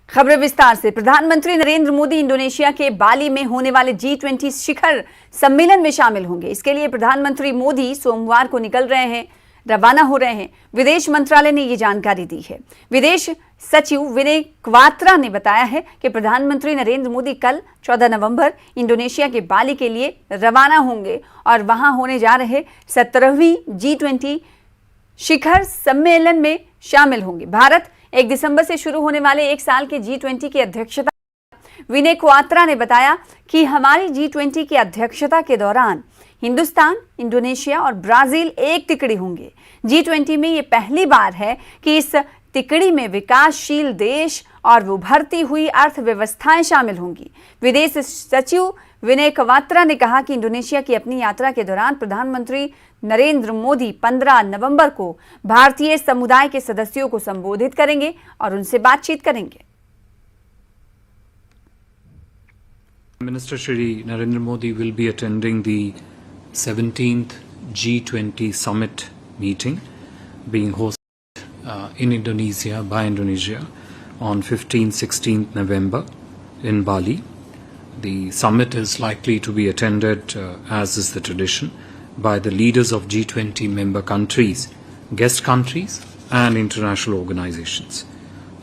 खबरें विस्तार से। प्रधानमंत्री नरेंद्र मोदी इंडोनेशिया के बाली में होने वाले G20 शिखर सम्मेलन में शामिल होंगे। इसके लिए प्रधानमंत्री मोदी सोमवार को रवाना हो रहे हैं। विदेश मंत्रालय ने ये जानकारी दी है। विदेश सचिव विनय क्वात्रा ने बताया है कि प्रधानमंत्री नरेंद्र मोदी कल 14 नवंबर इंडोनेशिया के बाली के लिए रवाना होंगे और वहां होने जा रहे 17वीं G20 शिखर सम्मेलन में शामिल होंगे। भारत 1 दिसंबर से शुरू होने वाले 1 साल के G20 की अध्यक्षता। विनय क्वात्रा ने बताया कि हमारी G20 की अध्यक्षता के दौरान हिंदुस्तान, इंडोनेशिया और ब्राजील एक तिकड़ी होंगे। G20 में ये पहली बार है कि इस तिकड़ी में विकासशील देश और उभरती हुई अर्थव्यवस्थाएं शामिल होंगी। विदेश सचिव विनय क्वात्रा ने कहा कि इंडोनेशिया की अपनी यात्रा के दौरान प्रधानमंत्री नरेंद्र मोदी 15 नवंबर को भारतीय समुदाय के सदस्यों को संबोधित करेंगे और उनसे बातचीत करेंगे। Minister Shri Narendra Modi will be attending the 17th G20 summit meeting being hosted in Indonesia by Indonesia on 15-16th November in Bali. The summit is likely to be attended, as is the tradition, by the leaders of G20 member countries, guest countries and international organizations.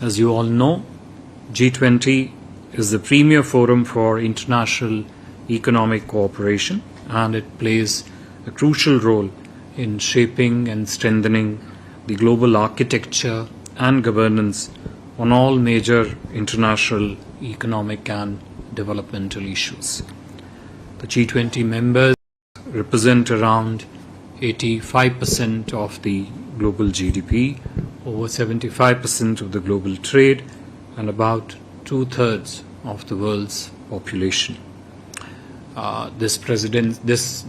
As you all know, G20 is the premier forum for international economic cooperation, and it plays a crucial role in shaping and strengthening the global architecture and governance on all major international economic and developmental issues. The G20 members represent around 85% of the global GDP, over 75% of the global trade, and about 2/3 of the world's population. This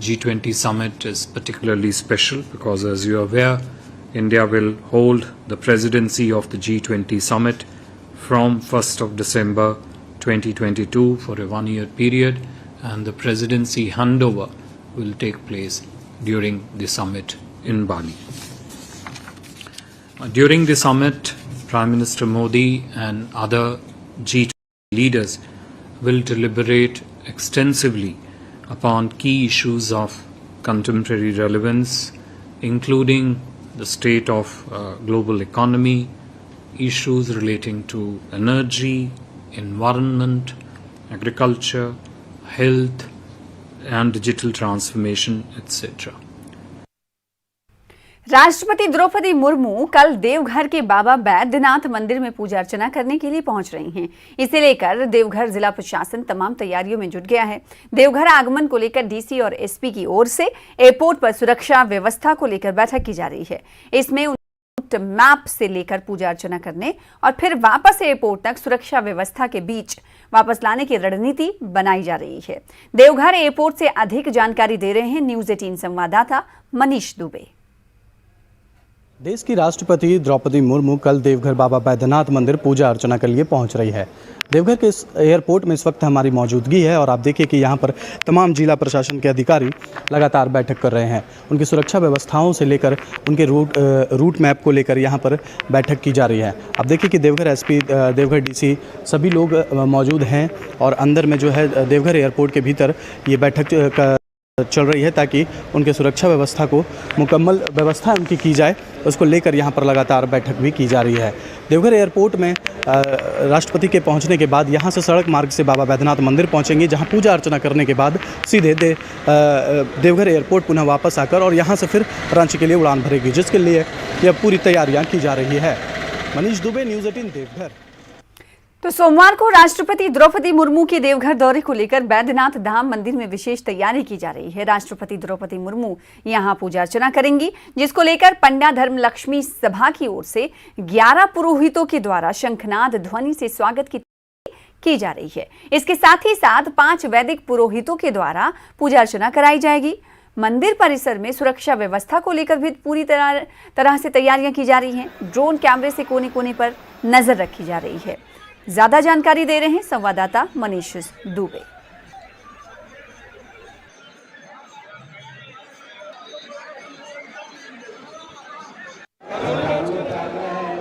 G20 summit is particularly special because, as you are aware, India will hold the presidency of the G20 summit from 1st of December 2022 for a one-year period, and the presidency handover will take place during the summit in Bali. During the summit, Prime Minister Modi and other G20 leaders will deliberate extensively upon key issues of contemporary relevance, including the state of global economy, issues relating to energy, environment, agriculture, health and digital transformation, etc. राष्ट्रपति द्रौपदी मुर्मू कल देवघर के बाबा बैद्यनाथ मंदिर में पूजा अर्चना करने के लिए पहुंच रही हैं। इसे लेकर देवघर जिला प्रशासन तमाम तैयारियों में जुट गया है। देवघर आगमन को लेकर डीसी और एसपी की ओर से एयरपोर्ट पर सुरक्षा व्यवस्था को लेकर बैठक की जा रही है। इसमें मैप से लेकर पूजा अर्चना करने और फिर वापस एयरपोर्ट तक सुरक्षा व्यवस्था के बीच वापस लाने की रणनीति बनाई जा रही है। देवघर एयरपोर्ट से अधिक जानकारी दे रहे हैं न्यूज 18 संवाददाता मनीष दुबे। देश की राष्ट्रपति द्रौपदी मुर्मू कल देवघर बाबा बैद्यनाथ मंदिर पूजा अर्चना के लिए पहुंच रही है। देवघर के इस एयरपोर्ट में इस वक्त हमारी मौजूदगी है और आप देखिए कि यहां पर तमाम जिला प्रशासन के अधिकारी लगातार बैठक कर रहे हैं। उनकी सुरक्षा व्यवस्थाओं से लेकर उनके रूट मैप को लेकर यहां पर बैठक की जा रही है। आप देखिए कि देवघर एसपी, देवघर डीसी सभी लोग मौजूद हैं और अंदर में जो है देवघर एयरपोर्ट के भीतर ये बैठक चल रही है ताकि उनके सुरक्षा व्यवस्था को मुकम्मल व्यवस्था उनकी की जाए, उसको लेकर यहाँ पर लगातार बैठक भी की जा रही है। देवघर एयरपोर्ट में राष्ट्रपति के पहुँचने के बाद यहाँ से सड़क मार्ग से बाबा बैद्यनाथ मंदिर पहुँचेंगे, जहाँ पूजा अर्चना करने के बाद सीधे देवघर एयरपोर्ट पुनः वापस आकर और यहाँ से फिर रांची के लिए उड़ान भरेगी, जिसके लिए यह पूरी तैयारियाँ की जा रही है। मनीष दुबे, न्यूज़ 18 देवघर। तो सोमवार को राष्ट्रपति द्रौपदी मुर्मू के देवघर दौरे को लेकर बैद्यनाथ धाम मंदिर में विशेष तैयारी की जा रही है। राष्ट्रपति द्रौपदी मुर्मू यहां पूजा अर्चना करेंगी, जिसको लेकर पंडा धर्म लक्ष्मी सभा की ओर से 11 पुरोहितों के द्वारा शंखनाद ध्वनि से स्वागत की जा रही है। इसके साथ ही साथ 5 वैदिक पुरोहितों के द्वारा पूजा अर्चना कराई जाएगी। मंदिर परिसर में सुरक्षा व्यवस्था को लेकर भी पूरी तरह से तैयारियां की जा रही हैं। ड्रोन कैमरे से कोने कोने पर नजर रखी जा रही है। ज्यादा जानकारी दे रहे हैं संवाददाता मनीष दुबे।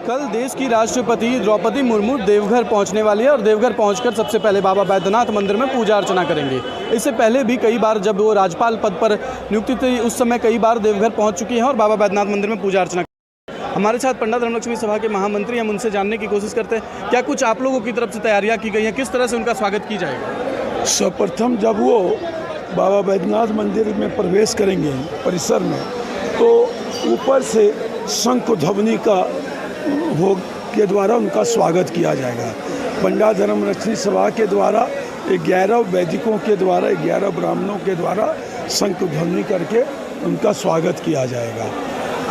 कल देश की राष्ट्रपति द्रौपदी मुर्मू देवघर पहुंचने वाली है और देवघर पहुंचकर सबसे पहले बाबा बैद्यनाथ मंदिर में पूजा अर्चना करेंगे। इससे पहले भी कई बार जब वो राज्यपाल पद पर नियुक्ति थी उस समय कई बार देवघर पहुंच चुकी हैं और बाबा बैद्यनाथ मंदिर में पूजा अर्चना। हमारे साथ पंडित धर्मलक्ष्मी सभा के महामंत्री, हम उनसे जानने की कोशिश करते हैं क्या कुछ आप लोगों की तरफ से तैयारियाँ की गई हैं, किस तरह से उनका स्वागत की जाएगा। सर्वप्रथम जब वो बाबा बैद्यनाथ मंदिर में प्रवेश करेंगे परिसर में, तो ऊपर से शंख ध्वनि का हो के द्वारा उनका स्वागत किया जाएगा। पंडित धर्मलक्ष्मी सभा के द्वारा 11 वैदिकों के द्वारा 11 ब्राह्मणों के द्वारा शंख ध्वनि करके उनका स्वागत किया जाएगा।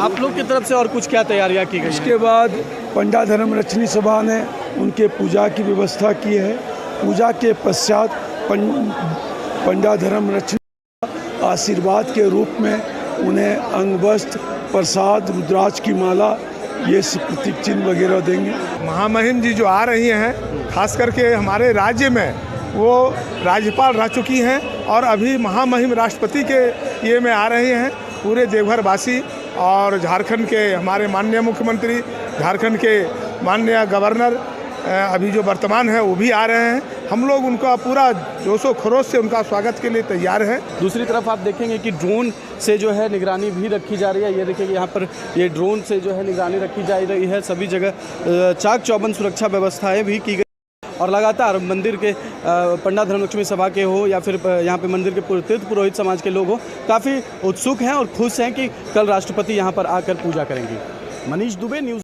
आप लोग की तरफ से और कुछ क्या तैयारियाँ की गई? इसके बाद पंडित धर्मलक्ष्मी सभा ने उनके पूजा की व्यवस्था की है। पूजा के पश्चात पंडित धर्मलक्ष्मी आशीर्वाद के रूप में उन्हें अंग वस्त्र, प्रसाद, रुद्राक्ष की माला, ये प्रतीक चिन्ह वगैरह देंगे। महामहिम जी जो आ रही हैं, खास करके हमारे राज्य में वो राज्यपाल रह चुकी हैं और अभी महामहिम राष्ट्रपति के ये में आ रही हैं। पूरे देवघर वासी और झारखंड के हमारे माननीय मुख्यमंत्री, झारखंड के माननीय गवर्नर अभी जो वर्तमान है वो भी आ रहे हैं। हम लोग उनका पूरा जोशो खरोश से उनका स्वागत के लिए तैयार हैं। दूसरी तरफ आप देखेंगे कि ड्रोन से जो है निगरानी भी रखी जा रही है। ये देखिए यहाँ पर ये ड्रोन से जो है निगरानी रखी जा रही है। सभी जगह चाक चौबंद सुरक्षा व्यवस्थाएं भी की गई और लगातार मंदिर के पंडित धर्मलक्ष्मी सभा के हो या फिर यहाँ पे मंदिर के तीर्थ पुरोहित समाज के लोग हो, काफ़ी उत्सुक हैं और खुश हैं कि कल राष्ट्रपति यहाँ पर आकर पूजा करेंगी। मनीष दुबे, न्यूज़।